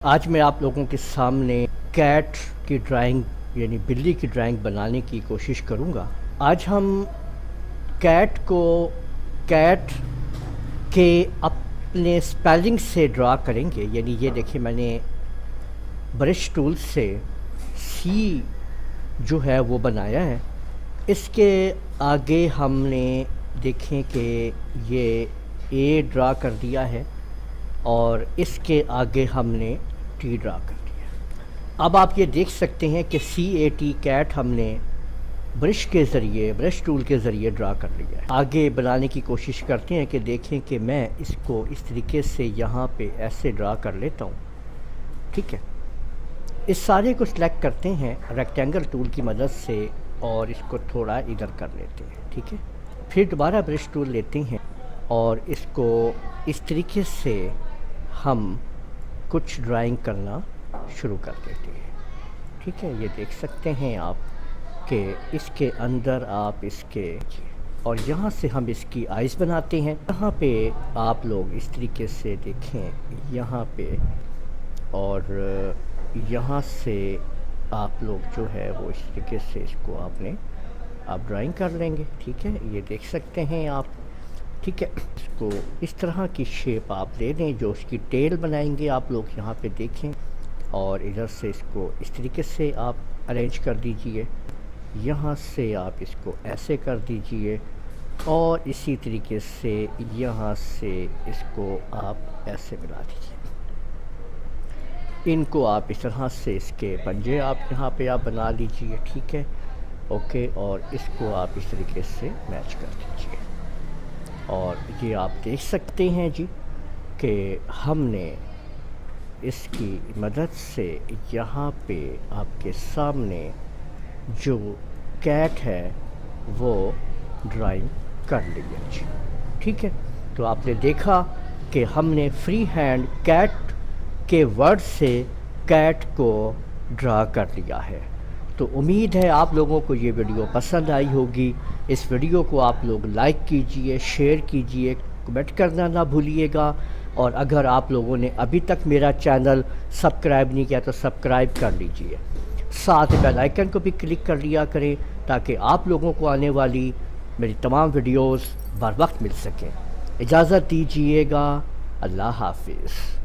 آج میں آپ لوگوں کے سامنے کیٹ کی ڈرائنگ یعنی بلی کی ڈرائنگ بنانے کی کوشش کروں گا۔ آج ہم کیٹ کے اپنے سپیلنگ سے ڈرا کریں گے، یعنی یہ دیکھیں میں نے برش ٹول سے سی جو ہے وہ بنایا ہے۔ اس کے آگے ہم نے دیکھیں کہ یہ اے ڈرا کر دیا ہے اور اس کے آگے ہم نے ٹی ڈرا کر دیا۔ اب آپ یہ دیکھ سکتے ہیں کہ CAT کیٹ ہم نے برش ٹول کے ذریعے ڈرا کر لیا ہے۔ آگے بنانے کی کوشش کرتے ہیں کہ دیکھیں کہ میں اس کو اس طریقے سے یہاں پہ ایسے ڈرا کر لیتا ہوں، ٹھیک ہے۔ اس سارے کو سلیکٹ کرتے ہیں ریکٹینگل ٹول کی مدد سے اور اس کو تھوڑا ادھر کر لیتے ہیں، ٹھیک ہے۔ پھر دوبارہ برش ٹول لیتے ہیں اور اس کو اس طریقے سے ہم کچھ ڈرائنگ کرنا شروع کر دیتے ہیں، ٹھیک ہے۔ یہ دیکھ سکتے ہیں آپ کہ اس کے اندر آپ اس کے اور یہاں سے ہم اس کی آئیز بناتے ہیں۔ یہاں پہ آپ لوگ اس طریقے سے دیکھیں، یہاں پہ اور یہاں سے آپ لوگ جو ہے وہ اس طریقے سے اس کو آپ ڈرائنگ کر لیں گے، ٹھیک ہے۔ یہ دیکھ سکتے ہیں آپ، ٹھیک ہے۔ اس کو اس طرح کی شیپ آپ دے دیں جو اس کی ٹیل بنائیں گے آپ لوگ، یہاں پہ دیکھیں، اور ادھر سے اس کو اس طریقے سے آپ ارینج کر دیجئے۔ یہاں سے آپ اس کو ایسے کر دیجئے اور اسی طریقے سے یہاں سے اس کو آپ ایسے ملا دیجئے۔ ان کو آپ اس طرح سے اس کے پنجے آپ یہاں پہ آپ بنا لیجئے، ٹھیک ہے، اوکے۔ اور اس کو آپ اس طریقے سے میچ کر دیجئے اور یہ آپ دیکھ سکتے ہیں جی کہ ہم نے اس کی مدد سے یہاں پہ آپ کے سامنے جو کیٹ ہے وہ ڈرائنگ کر لی ہے جی، ٹھیک ہے۔ تو آپ نے دیکھا کہ ہم نے فری ہینڈ کیٹ کے ورڈ سے کیٹ کو ڈرا کر لیا ہے۔ تو امید ہے آپ لوگوں کو یہ ویڈیو پسند آئی ہوگی۔ اس ویڈیو کو آپ لوگ لائک کیجئے، شیئر کیجئے، کمنٹ کرنا نہ بھولیے گا، اور اگر آپ لوگوں نے ابھی تک میرا چینل سبسکرائب نہیں کیا تو سبسکرائب کر لیجئے، ساتھ بیل آئیکن کو بھی کلک کر لیا کریں تاکہ آپ لوگوں کو آنے والی میری تمام ویڈیوز بر وقت مل سکیں۔ اجازت دیجئے گا، اللہ حافظ۔